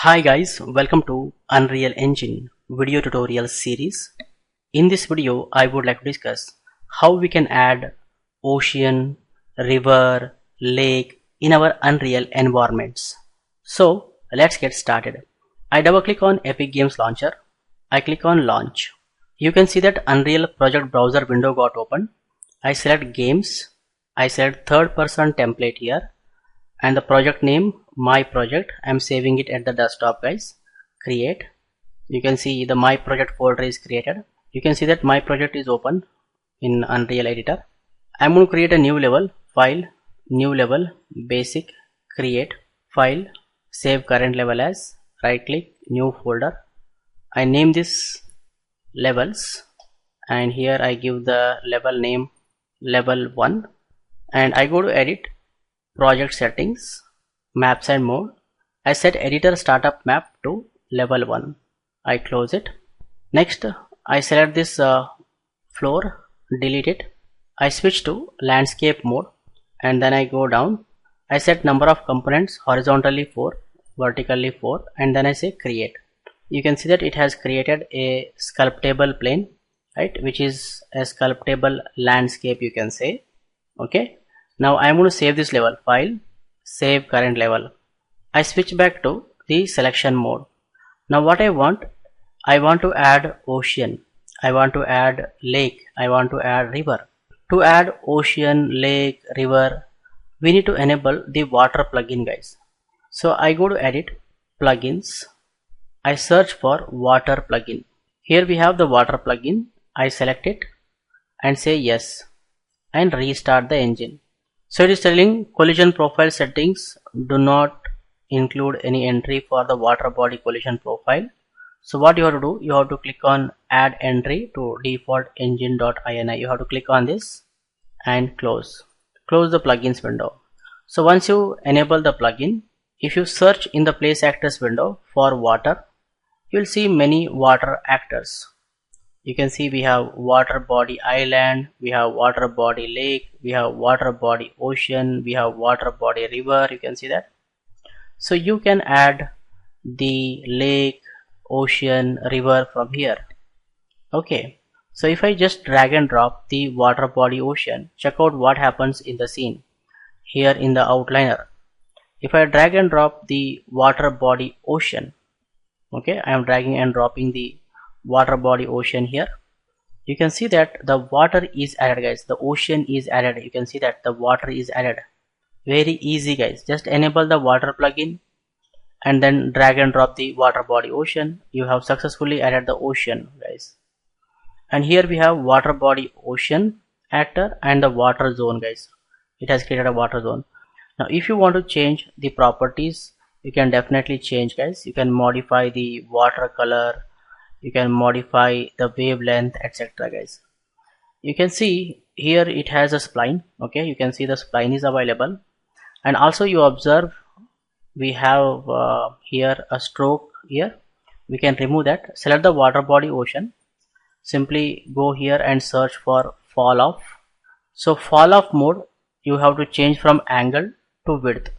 Hi guys, welcome to Unreal Engine video tutorial series. In this video, I would like to discuss how we can add ocean, river, lake in our Unreal environments. So let's get started. I double click on Epic Games Launcher. I click on Launch. You can see that Unreal project browser window got open. I select Games. I select third person template here. And the project name, my project, I'm saving it at the desktop guys. Create. You can see the my project folder is created. You can see that my project is open in Unreal Editor. I'm going to create a new level, file, new level, basic, create, file, save current level as, right click, new folder. I name this levels and here I give the level name level 1 and I go to edit, project settings, maps and mode. I set editor startup map to level 1. I close it. Next I select this floor, delete it. I switch to landscape mode and then I go down. I set number of components horizontally 4, vertically 4 and then I say create. You can see that it has created a sculptable plane, right, which is a sculptable landscape you can say. Okay. Now I am going to save this level, file, save current level. I switch back to the selection mode. Now what I want to add ocean, I want to add lake, I want to add river. To add ocean, lake, river, we need to enable the water plugin guys. So I go to edit, plugins, I search for water plugin. Here we have the water plugin. I select it and say yes and restart the engine. So it is telling collision profile settings do not include any entry for the water body collision profile. So what you have to do, you have to click on add entry to default engine.ini. You have to click on this and close the plugins window. So once you enable the plugin, if you search in the place actors window for water, you will see many water actors. You can see we have water body island, we have water body lake, we have water body ocean, we have water body river. You can see that. So you can add the lake, ocean, river from here. Okay. So if I just drag and drop the water body ocean, check out what happens in the scene here in the outliner. If I drag and drop the water body ocean, okay, I am dragging and dropping the water body ocean here. You can see that the water is added guys, the ocean is added. You can see that the water is added. Very easy guys, just enable the water plugin and then drag and drop the water body ocean. You have successfully added the ocean guys. And here we have water body ocean actor and the water zone guys. It has created a water zone. Now if you want to change the properties, you can definitely change guys. You can modify the water color, you can modify the wavelength, etc guys. You can see here it has a spline. Okay, you can see the spline is available and also you observe we have here a stroke here. We can remove that. Select the water body ocean, simply go here and search for fall off. So fall off mode you have to change from angle to width.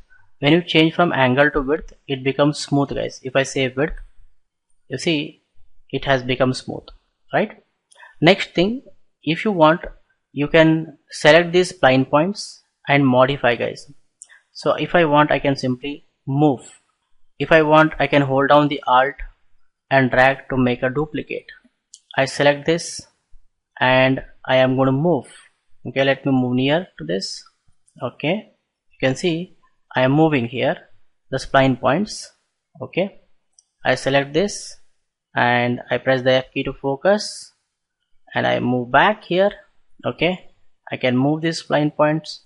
When you change from angle to width, it becomes smooth guys. If I say width, you see it has become smooth, right? Next thing, if you want, you can select these spline points and modify guys. So if I want, I can simply move. If I want, I can hold down the alt and drag to make a duplicate. I select this and I am going to move. Okay, let me move near to this. Okay, you can see I am moving here the spline points. Okay, I select this and I press the F key to focus and I move back here. Okay, I can move these spline points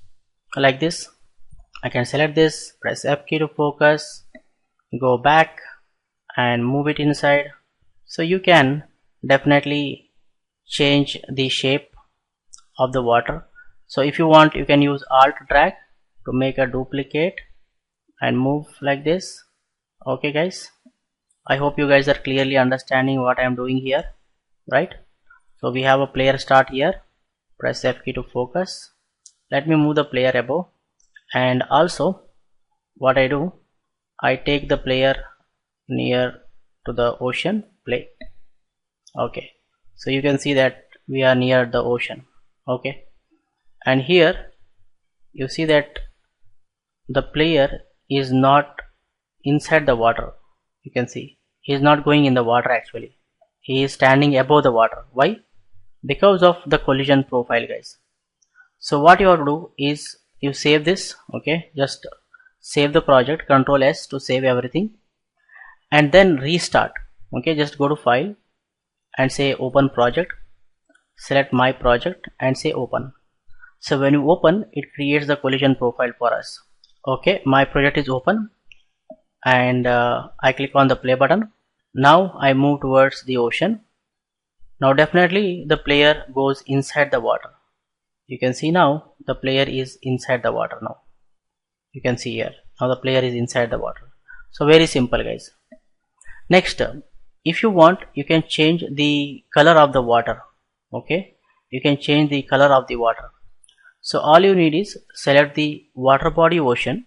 like this. I can select this, press F key to focus, go back and move it inside. So you can definitely change the shape of the water. So if you want, you can use alt drag to make a duplicate and move like this. Okay guys, I hope you guys are clearly understanding what I am doing here, right? So we have a player start here, press F key to focus. Let me move the player above and also what I do, I take the player near to the ocean, play. Okay, so you can see that we are near the ocean. Okay, and here you see that the player is not inside the water. You can see he is not going in the water, actually he is standing above the water. Why? Because of the collision profile, guys. So what you have to do is you save this. Okay, just save the project, Control S to save everything, and then restart. Okay, just go to file and say open project, select my project and say open. So when you open, it creates the collision profile for us. Okay, my project is open, and I click on the play button. Now I move towards the ocean. Now definitely the player goes inside the water. You can see now the player is inside the water. Now you can see here, now the player is inside the water. So very simple, guys. Next, if you want, you can change the color of the water. Okay, you can change the color of the water. So all you need is select the water body ocean.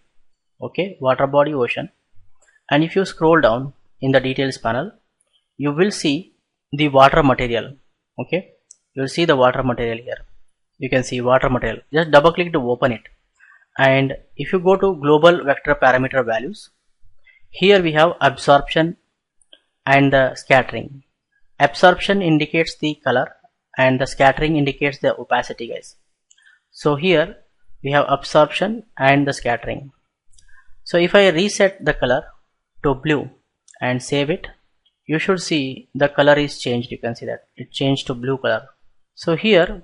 Okay, water body ocean, and if you scroll down in the details panel, you will see the water material. Okay, you will see the water material here. You can see water material. Just double click to open it, and if you go to global vector parameter values, here we have absorption and the scattering. Absorption indicates the color and the scattering indicates the opacity, guys. So here we have absorption and the scattering. So if I reset the color to blue and save it, you should see the color is changed. You can see that it changed to blue color. So here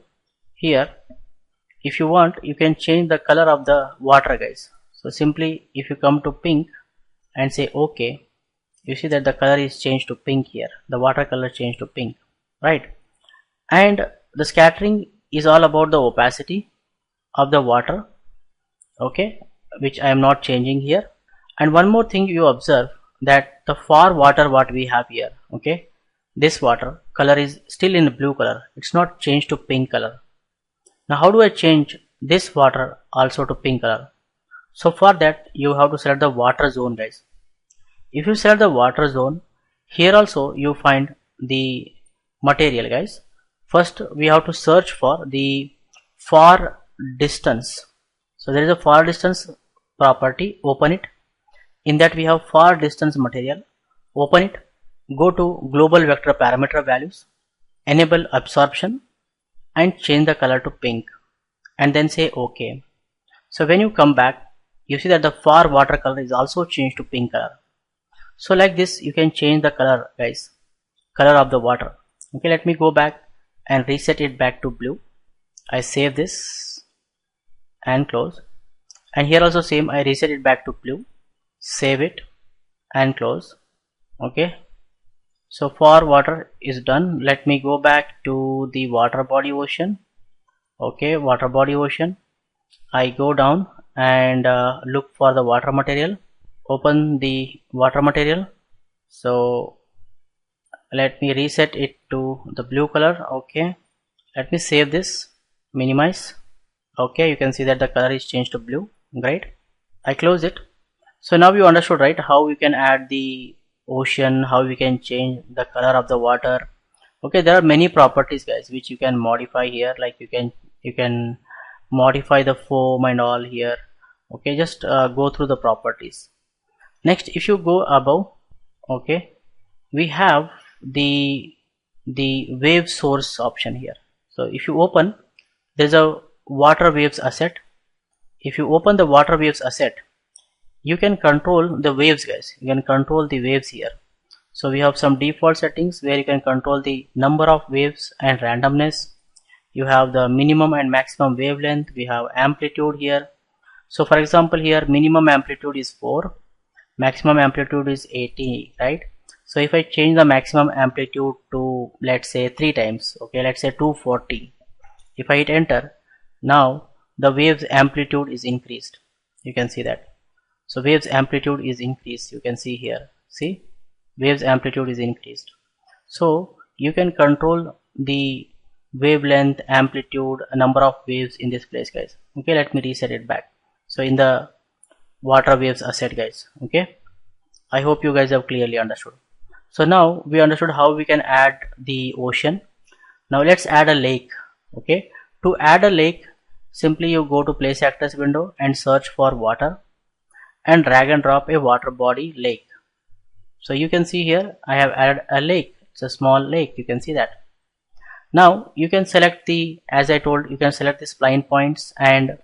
if you want, you can change the color of the water, guys. So simply if you come to pink and say OK, you see that the color is changed to pink here. The water color changed to pink, right? And the scattering is all about the opacity of the water, okay, which I am not changing here. And one more thing you observe, that the far water what we have here, okay, this water color is still in blue color. It's not changed to pink color. Now how do I change this water also to pink color? So for that you have to select the water zone, guys. If you select the water zone, here also you find the material, guys. First we have to search for the far distance. So there is a far distance property, open it. In that we have far distance material, open it, go to global vector parameter values, enable absorption and change the color to pink, and then say OK. So when you come back, you see that the far water color is also changed to pink color. So like this you can change the color, guys, color of the water. Okay, let me go back and reset it back to blue. I save this and close, and here also same, I reset it back to blue, save it and close. Okay, so for water is done. Let me go back to the water body ocean. Okay, water body ocean, I go down and look for the water material, open the water material. So let me reset it to the blue color. Okay, let me save this, minimize. Okay, you can see that the color is changed to blue. Great, I close it. So now you understood, right, how we can add the ocean, how we can change the color of the water. Okay, there are many properties, guys, which you can modify here. Like you can modify the foam and all here. Okay, just go through the properties. Next, if you go above, okay, we have the wave source option here. So if you open, there's a water waves asset. If you open the water waves asset, you can control the waves, guys. You can control the waves here. So we have some default settings where you can control the number of waves and randomness. You have the minimum and maximum wavelength. We have amplitude here. So for example, here minimum amplitude is 4, maximum amplitude is 80, right? So if I change the maximum amplitude to, let's say, 3 times, okay, let's say 240, if I hit enter, now the waves amplitude is increased. You can see that. So waves amplitude is increased. You can see here, see, waves amplitude is increased. So you can control the wavelength, amplitude, number of waves in this place, guys. Okay, let me reset it back. So in the water waves asset, guys, okay, I hope you guys have clearly understood. So now we understood how we can add the ocean. Now let's add a lake. Okay, to add a lake, simply you go to place actors window and search for water and drag and drop a water body lake. So you can see here I have added a lake. It's a small lake, you can see that. Now you can select the, as I told, you can select the spline points and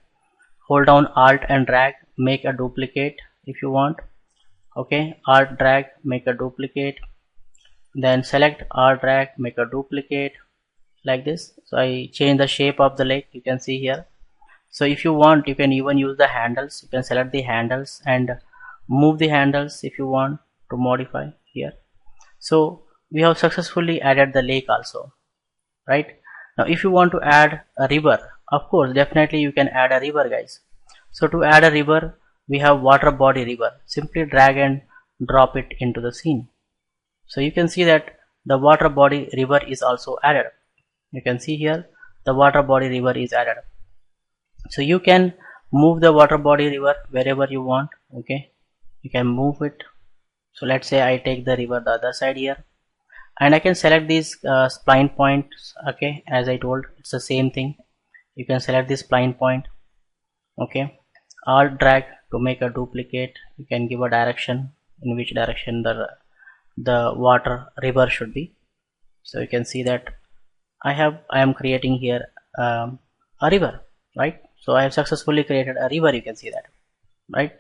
hold down Alt and drag, make a duplicate if you want. Okay, Alt drag, make a duplicate, then select Alt drag, make a duplicate, like this. So I change the shape of the lake, you can see here. So if you want, you can even use the handles. You can select the handles and move the handles if you want to modify here. So we have successfully added the lake also, right? Now if you want to add a river, of course definitely you can add a river, guys. So to add a river, we have water body river. Simply drag and drop it into the scene. So you can see that the water body river is also added. You can see here the water body river is added. So you can move the water body river wherever you want. Okay, you can move it. So let's say I take the river the other side here, and I can select these spline points. Okay, as I told, it's the same thing. You can select this spline point. Okay, Alt drag to make a duplicate. You can give a direction in which direction the water river should be. So you can see that I am creating here a river, right? So I have successfully created a river, you can see that, right?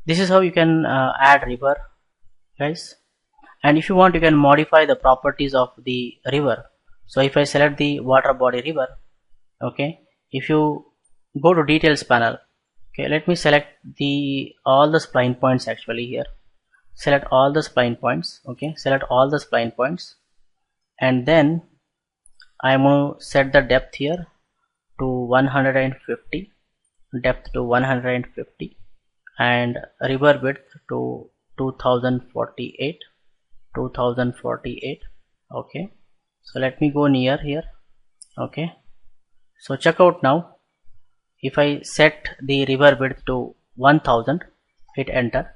This is how you can add river, guys. And if you want, you can modify the properties of the river. So if I select the water body river, okay, if you go to details panel, okay, let me select all the spline points actually here. Select all the spline points, okay, select all the spline points, and then I am going to set the depth here to 150, depth to 150, and river width to 2048. Okay, so let me go near here. Okay, so check out now. If I set the river width to 1000, hit enter.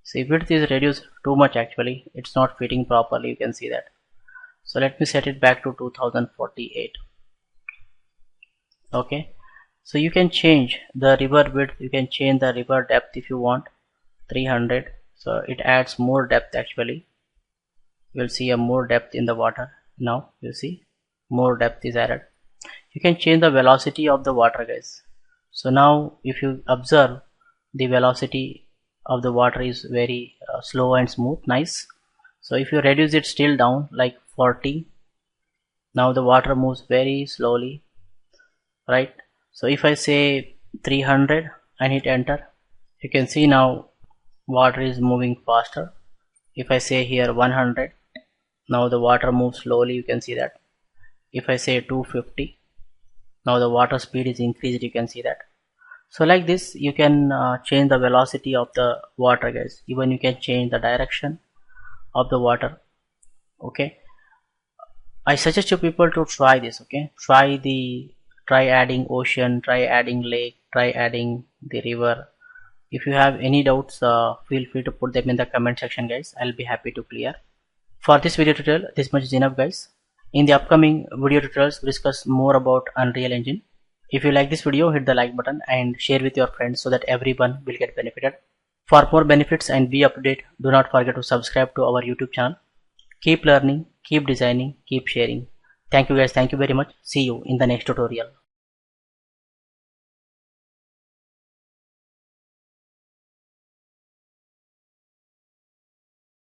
See, width is reduced too much actually, it's not fitting properly, you can see that. So let me set it back to 2048. Okay, so you can change the river width, you can change the river depth if you want, 300. So it adds more depth actually. You'll see a more depth in the water. Now you see more depth is added. You can change the velocity of the water, guys. So now if you observe, the velocity of the water is very slow and smooth, nice. So if you reduce it still down like 40, now the water moves very slowly, right? So if I say 300 and hit enter, you can see now water is moving faster. If I say here 100, now the water moves slowly, you can see that. If I say 250, now the water speed is increased, you can see that. So like this you can change the velocity of the water, guys. Even you can change the direction of the water. Okay, I suggest you people to try this. Okay, try adding ocean, try adding lake, try adding the river. If you have any doubts, feel free to put them in the comment section, guys. I'll be happy to clear. For this video tutorial, this much is enough, guys. In the upcoming video tutorials, we'll discuss more about Unreal Engine. If you like this video, hit the like button and share with your friends so that everyone will get benefited. For more benefits and be up to date, do not forget to subscribe to our YouTube channel. Keep learning, keep designing, keep sharing. Thank you, guys. Thank you very much. See you in the next tutorial.